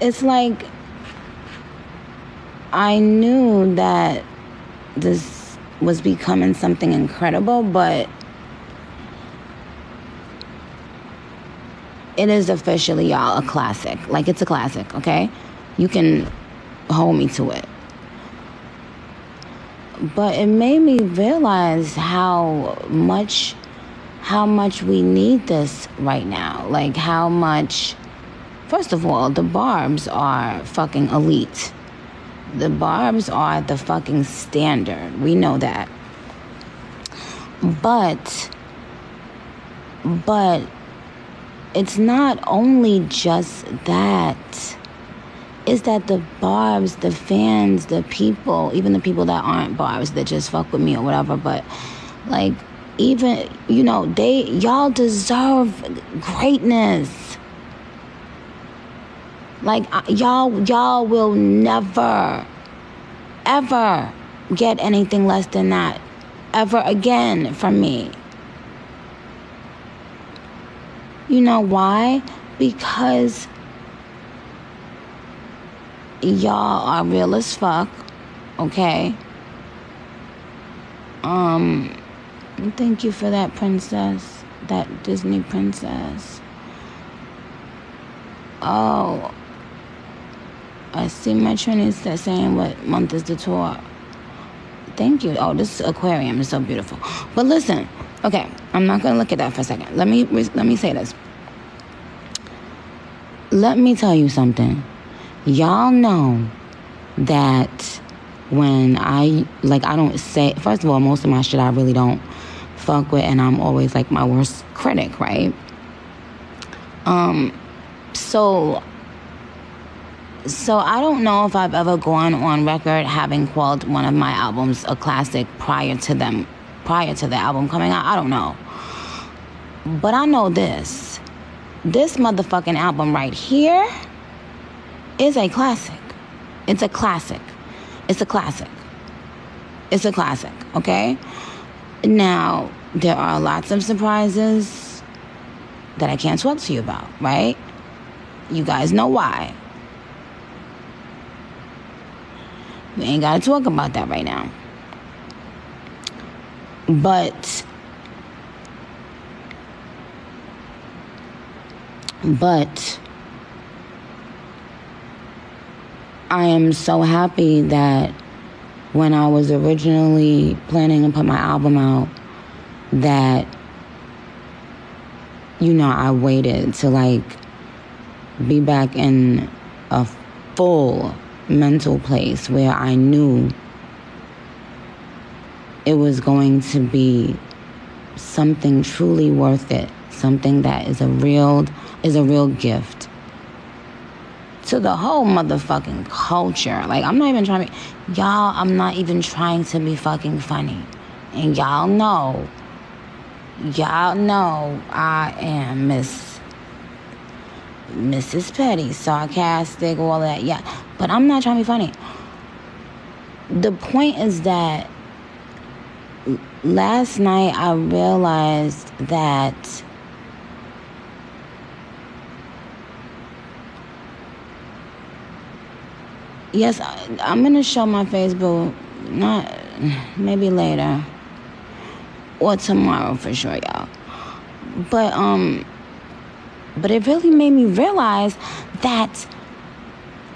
it's like I knew that this was becoming something incredible, but it is officially, y'all, a classic. Like, it's a classic, okay? You can hold me to it. But it made me realize how much we need this right now. Like, how much... First of all, the Barbs are fucking elite. The Barbs are the fucking standard. We know that. But it's not only just that. It's that the Barbs, the fans, the people, even the people that aren't Barbs, that just fuck with me or whatever, but like, even, you know, y'all deserve greatness. Like, y'all will never, ever get anything less than that ever again from me. You know why? Because y'all are real as fuck, okay? Thank you for that, princess. That Disney princess. Oh, I see my Trini's saying what month is the tour. Thank you. Oh, this aquarium is so beautiful. But listen, okay, I'm not gonna look at that for a second. Let me say this. Let me tell you something. Y'all know that when I don't say, first of all, most of my shit I really don't fuck with, and I'm always like my worst critic, right? So I don't know if I've ever gone on record having called one of my albums a classic prior to the album coming out. I don't know. But I know this. This motherfucking album right here is a classic. It's a classic. It's a classic. It's a classic, okay? Now, there are lots of surprises that I can't talk to you about, right? You guys know why. We ain't got to talk about that right now. But I am so happy that when I was originally planning to put my album out, that, you know, I waited to, like, be back in a full mental place where I knew it was going to be something truly worth it, something that is a real gift to the whole motherfucking culture. Like, I'm not even trying to be fucking funny. And y'all know I am Mrs. Petty, sarcastic, all that, yeah. But I'm not trying to be funny. The point is that last night I realized that yes, I'm gonna show my Facebook, maybe later or tomorrow for sure, y'all. But it really made me realize that,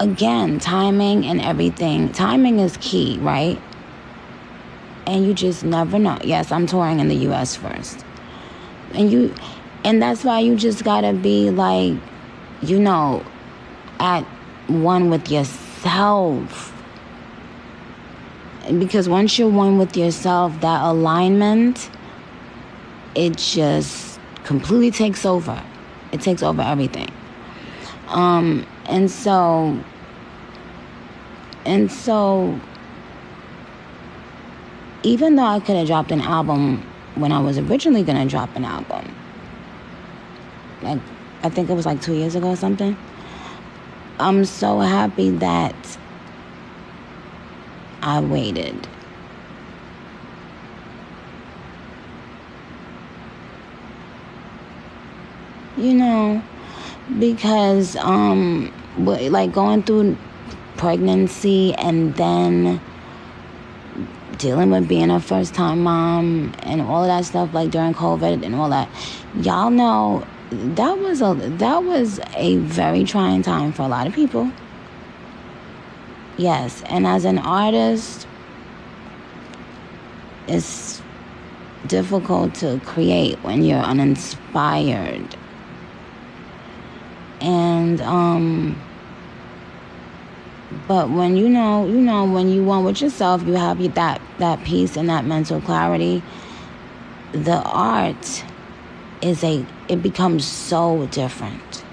again, timing and everything. Timing is key, right? And you just never know. Yes, I'm touring in the U.S. first. And that's why you just gotta be, like, you know, at one with yourself. Because once you're one with yourself, that alignment, it just completely takes over. It takes over everything. And so even though I could have dropped an album when I was originally going to drop an album, like, I think it was like 2 years ago or something, I'm so happy that I waited. You know, because like going through pregnancy and then dealing with being a first-time mom and all of that stuff, like during COVID and all that, y'all know that was a very trying time for a lot of people. Yes, and as an artist, it's difficult to create when you're uninspired. And but when you know when you want with yourself, you have that peace and that mental clarity. The art it becomes so different.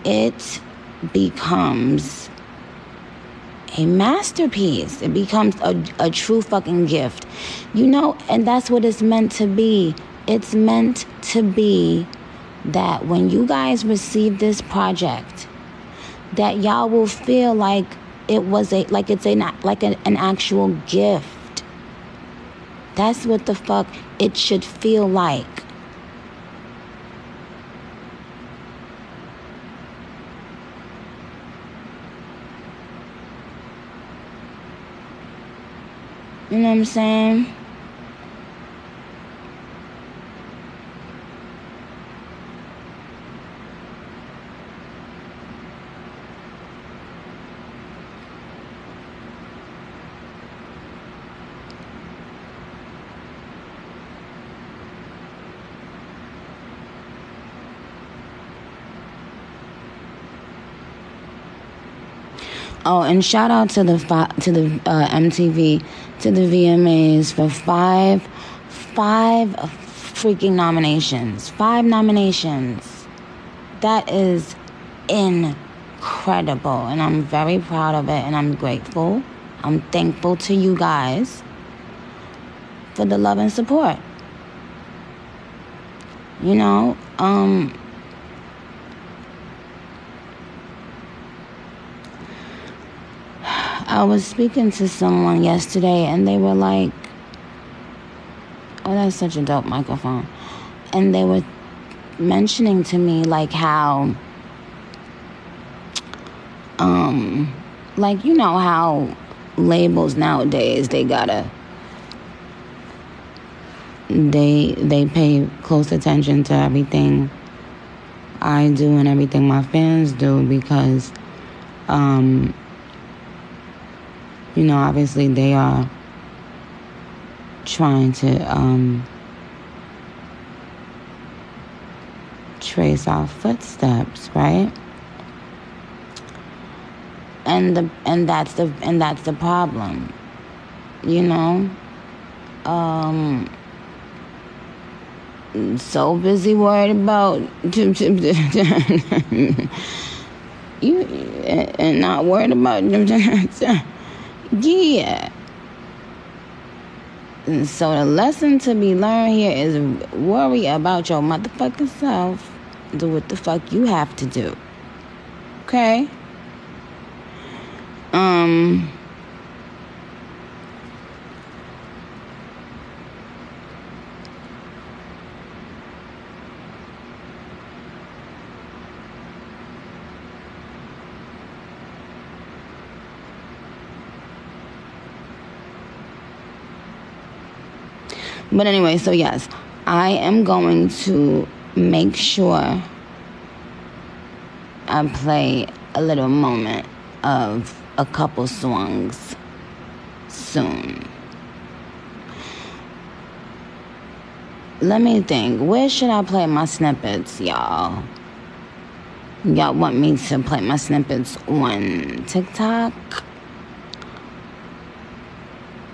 It becomes a masterpiece. It becomes a true fucking gift. And that's what it's meant to be. It's meant to be that when you guys receive this project, that y'all will feel like it's an actual gift. That's what the fuck it should feel like. You know what I'm saying? Oh, and shout out to the MTV, to the VMAs for five freaking nominations. 5 nominations. That is incredible, and I'm very proud of it, and I'm grateful. I'm thankful to you guys for the love and support. I was speaking to someone yesterday, and they were like, oh, that's such a dope microphone. And they were mentioning to me, like, how, how labels nowadays, they pay close attention to everything I do and everything my fans do because, obviously they are trying to trace our footsteps, right? And that's the problem, so busy worried about you and not worried about yeah. And so the lesson to be learned here is worry about your motherfucking self. Do what the fuck you have to do. Okay? But anyway, so yes, I am going to make sure I play a little moment of a couple songs soon. Let me think. Where should I play my snippets, y'all? Y'all want me to play my snippets on TikTok?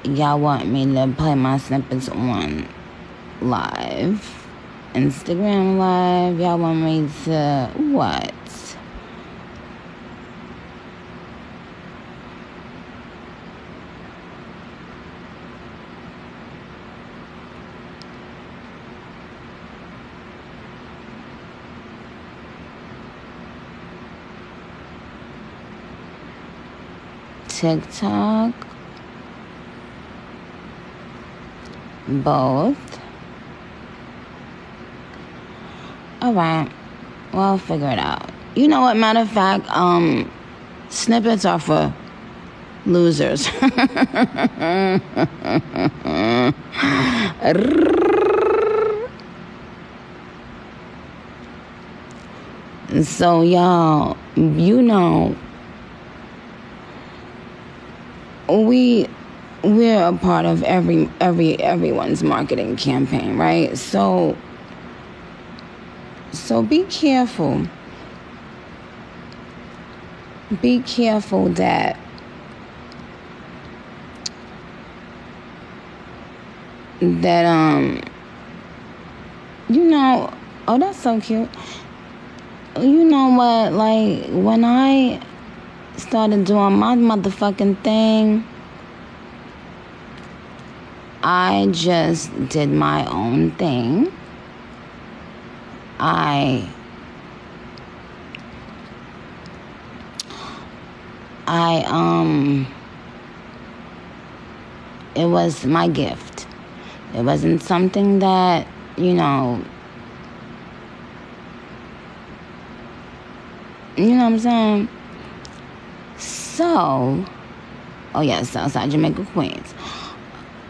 Y'all want me to play my snippets on live? Instagram live? Y'all want me to what? TikTok? Both? Alright. Well, I'll figure it out. You know what? Matter of fact, snippets are for losers. So y'all, you know, we're a part of everyone's marketing campaign, right? So be careful. Be careful that you know, oh, that's so cute. You know what, like, when I started doing my motherfucking thing, I just did my own thing. It was my gift. It wasn't something that, you know what I'm saying? So, oh yeah, Southside Jamaica, Queens.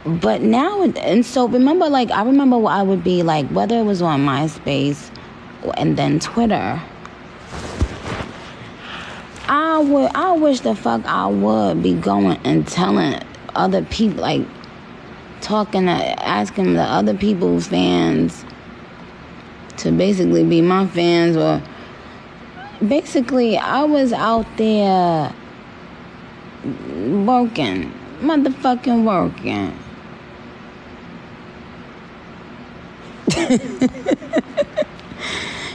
But now, and so remember, like, I remember what I would be like, whether it was on MySpace and then Twitter. I wish the fuck I would be going and telling other people, like, asking the other people's fans to basically be my fans, or basically I was out there motherfucking working.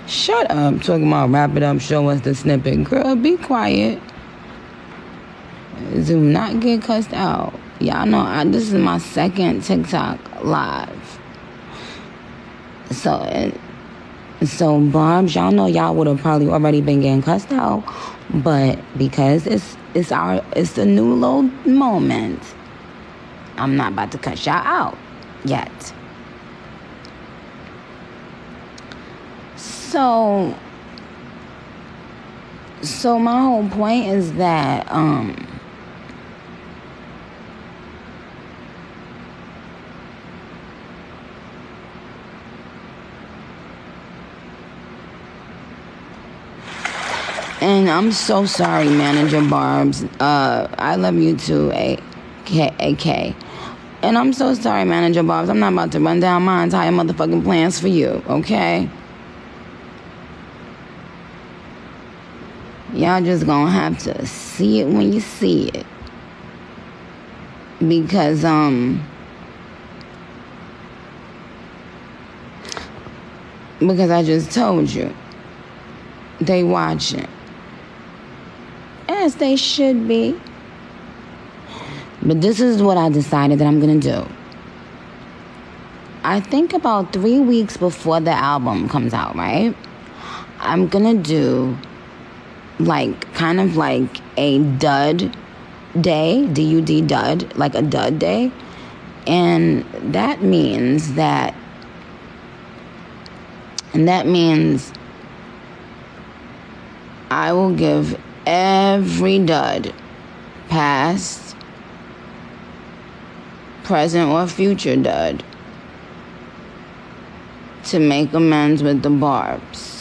Shut up, talking about wrap it up, show us the snippet. Girl, be quiet. Do not get cussed out. Y'all know this is my second TikTok live. So Barbs, y'all know y'all would have probably already been getting cussed out, but because it's a new little moment, I'm not about to cuss y'all out yet. So my whole point is that and I'm so sorry, Manager Barbs. I love you too, AK. And I'm so sorry, Manager Barbs. I'm not about to run down my entire motherfucking plans for you, okay? Y'all just gonna have to see it when you see it. Because, I just told you, they watching. As they should be. But this is what I decided that I'm gonna do. I think about 3 weeks before the album comes out, right? I'm gonna do kind of like a dud day, D-U-D, dud, like a dud day. And that means I will give every dud, past, present, or future dud, to make amends with the Barbs.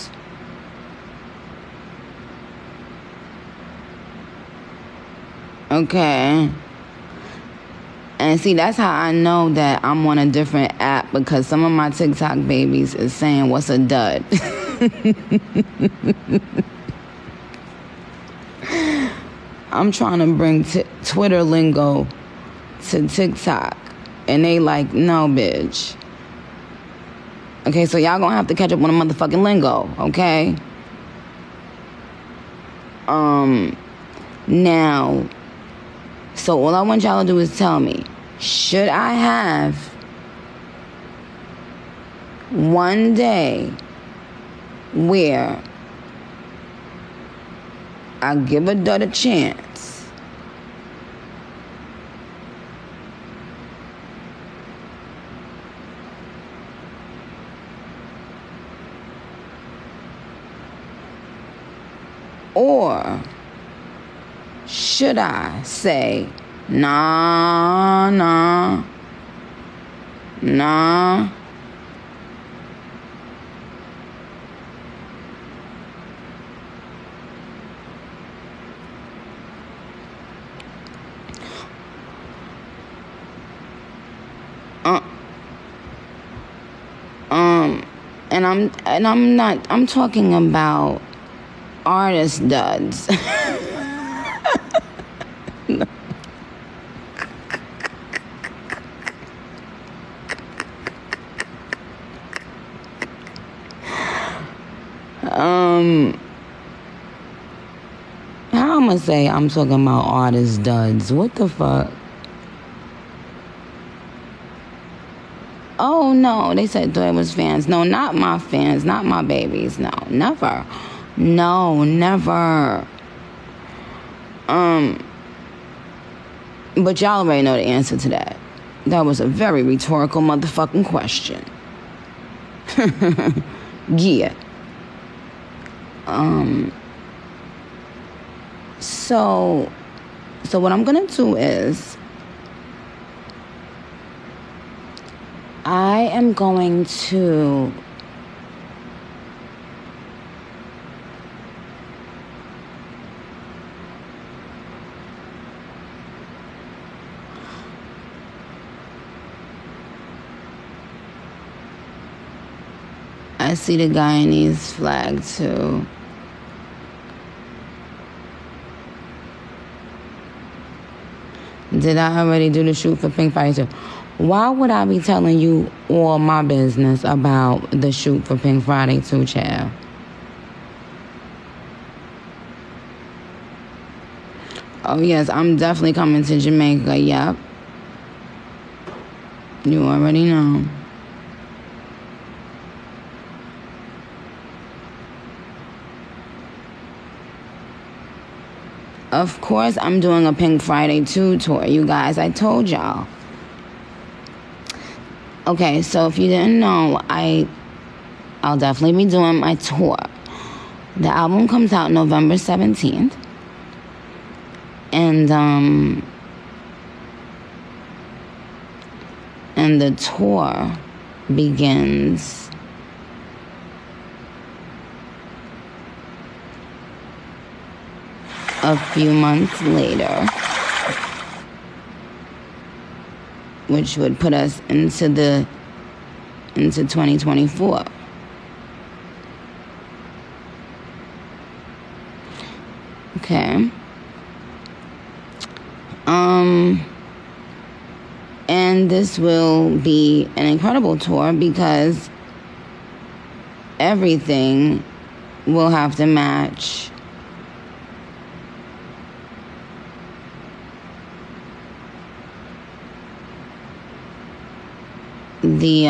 Okay. And see, that's how I know that I'm on a different app, because some of my TikTok babies is saying, what's a dud? I'm trying to bring Twitter lingo to TikTok, and they like, no, bitch. Okay, so y'all gonna have to catch up on the motherfucking lingo, okay? Now, so all I want y'all to do is tell me, should I have one day where I give a dud a chance? Or should I say, nah, I'm talking about artist duds. How I'm gonna say I'm talking about artist duds? What the fuck? Oh no, they said thought it was fans. No, not my fans, not my babies. No, never. No, never. But y'all already know the answer to that. That was a very rhetorical motherfucking question. Yeah. So what I'm gonna do is I am going to I see the Guyanese flag too. Did I already do the shoot for Pink Friday too? Why would I be telling you all my business about the shoot for Pink Friday too, child? Oh yes, I'm definitely coming to Jamaica. Yep. You already know. Of course, I'm doing a Pink Friday 2 tour, you guys. I told y'all. Okay, so if you didn't know, I'll definitely be doing my tour. The album comes out November 17th. And the tour begins a few months later, which would put us into 2024. Okay. And this will be an incredible tour because everything will have to match the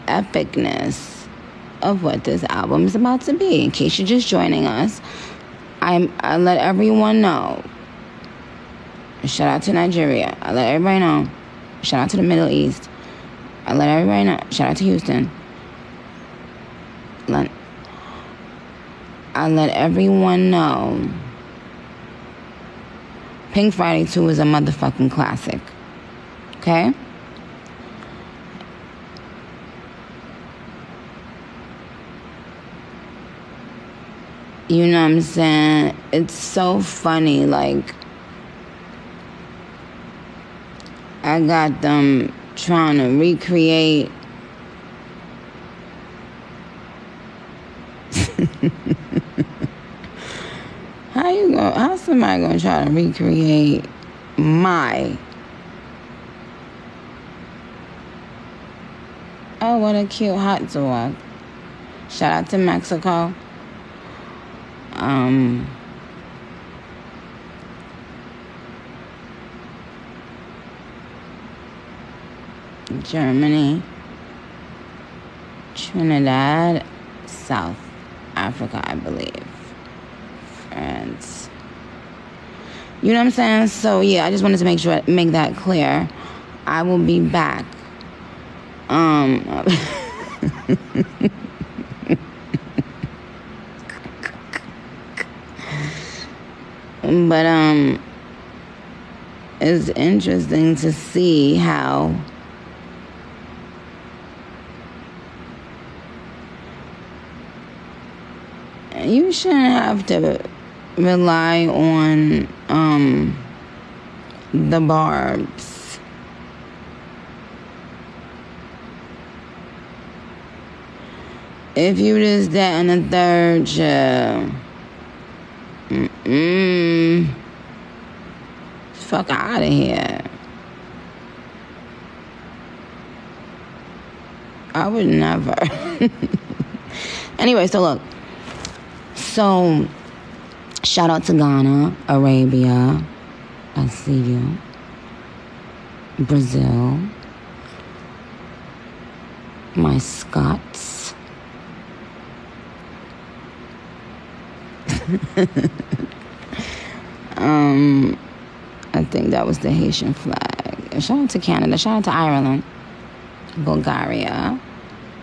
epicness of what this album is about to be. In case you're just joining us, I let everyone know. Shout out to Nigeria. I let everybody know. Shout out to the Middle East. I let everybody know. Shout out to Houston. I let everyone know. Pink Friday 2 is a motherfucking classic. Okay? You know what I'm saying? It's so funny. Like, I got them trying to recreate how somebody gonna try to recreate my oh, what a cute hot dog. Shout out to Mexico. Germany, Trinidad, South Africa, I believe, France. You know what I'm saying? So yeah, I just wanted to make that clear. I will be back But it's interesting to see how you shouldn't have to rely on the barbs. If you just that and the third, fuck out of here. I would never. Anyway, so look. So, shout out to Ghana, Arabia, I see you, Brazil, my Scots, I think that was the Haitian flag. Shout out to Canada, shout out to Ireland, Bulgaria,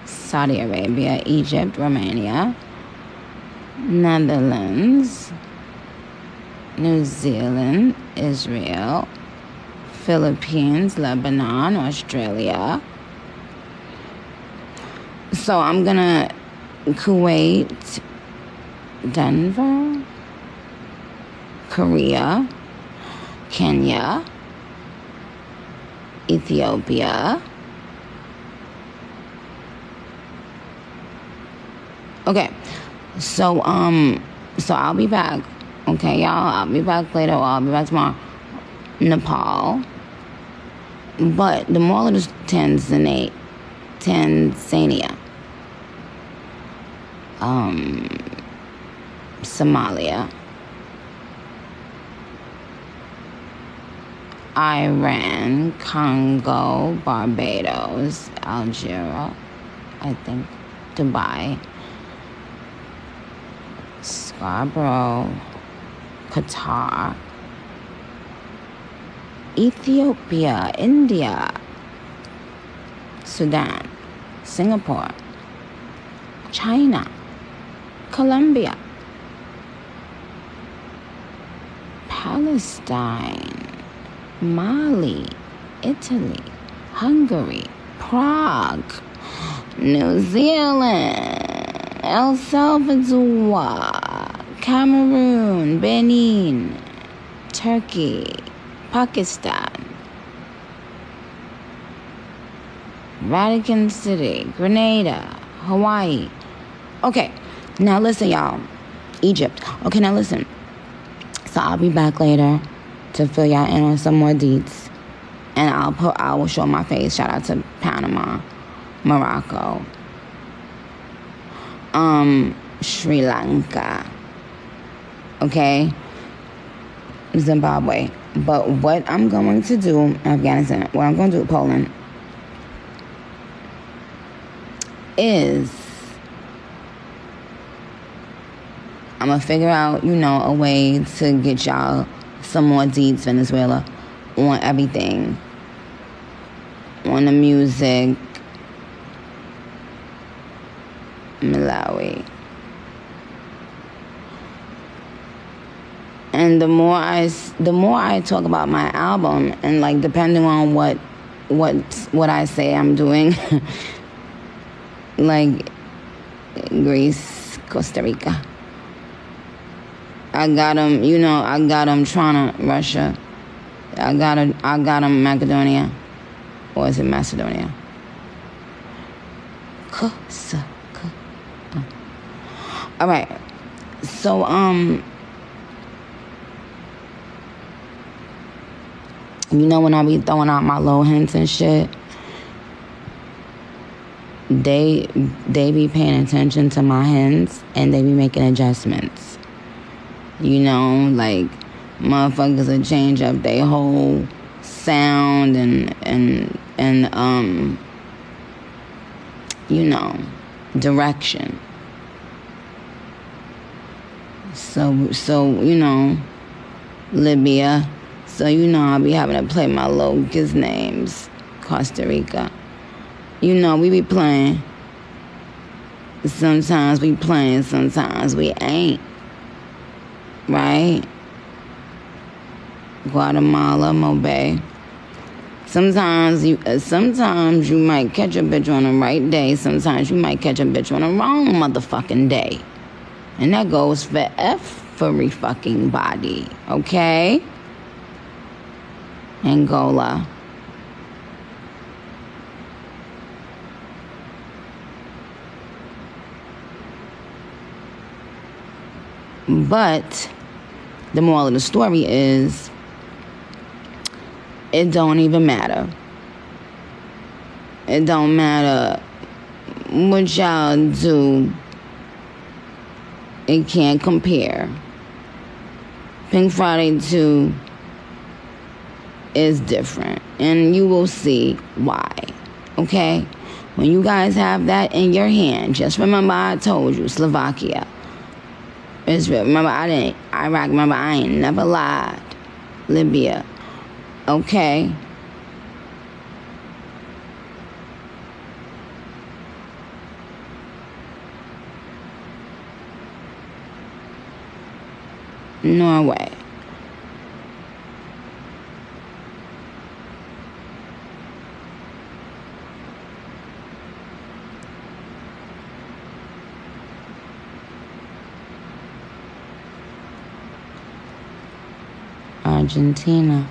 Saudi Arabia, Egypt, Romania, Netherlands, New Zealand, Israel, Philippines, Lebanon, Australia. So I'm gonna Kuwait, Denver, Korea, Kenya, Ethiopia. Okay. So I'll be back. Okay, y'all. I'll be back later, or I'll be back tomorrow. Nepal. But the moral of the Tanzania. Somalia. Iran, Congo, Barbados, Algeria, I think, Dubai, Scarborough, Qatar, Ethiopia, India, Sudan, Singapore, China, Colombia, Palestine, Mali, Italy, Hungary, Prague, New Zealand, El Salvador, Cameroon, Benin, Turkey, Pakistan, Vatican City, Grenada, Hawaii. Okay, now listen, y'all. Egypt. Okay, now listen. So I'll be back later to fill y'all in on some more deets. And I will show my face. Shout out to Panama, Morocco, Sri Lanka, okay, Zimbabwe. But what I'm going to do, Afghanistan, what I'm going to do, Poland, is I'm going to figure out, a way to get y'all some more deets, Venezuela, on everything. On the music, Malawi. And the more I talk about my album, and like depending on what I say I'm doing, like Greece, Costa Rica, I got them, I got them trying to Russia, I got them Macedonia, or is it Macedonia? All right, so when I be throwing out my little hints and shit, they be paying attention to my hints and they be making adjustments. Like motherfuckers will change up their whole sound and direction. So Libya. So I'll be having to play my little kids' names. Costa Rica. You know, we be playing. Sometimes we playing, sometimes we ain't. Right? Guatemala, Mobay. Sometimes you might catch a bitch on the right day. Sometimes you might catch a bitch on the wrong motherfucking day. And that goes for every fucking body. Okay? Angola. But the moral of the story is, it don't even matter. It don't matter what y'all do. It can't compare. Pink Friday 2 is different. And you will see why. Okay? When you guys have that in your hand, just remember I told you, Slovakia. Israel. Remember, Iraq. Remember, I ain't never lied. Libya. Okay? Norway. Argentina.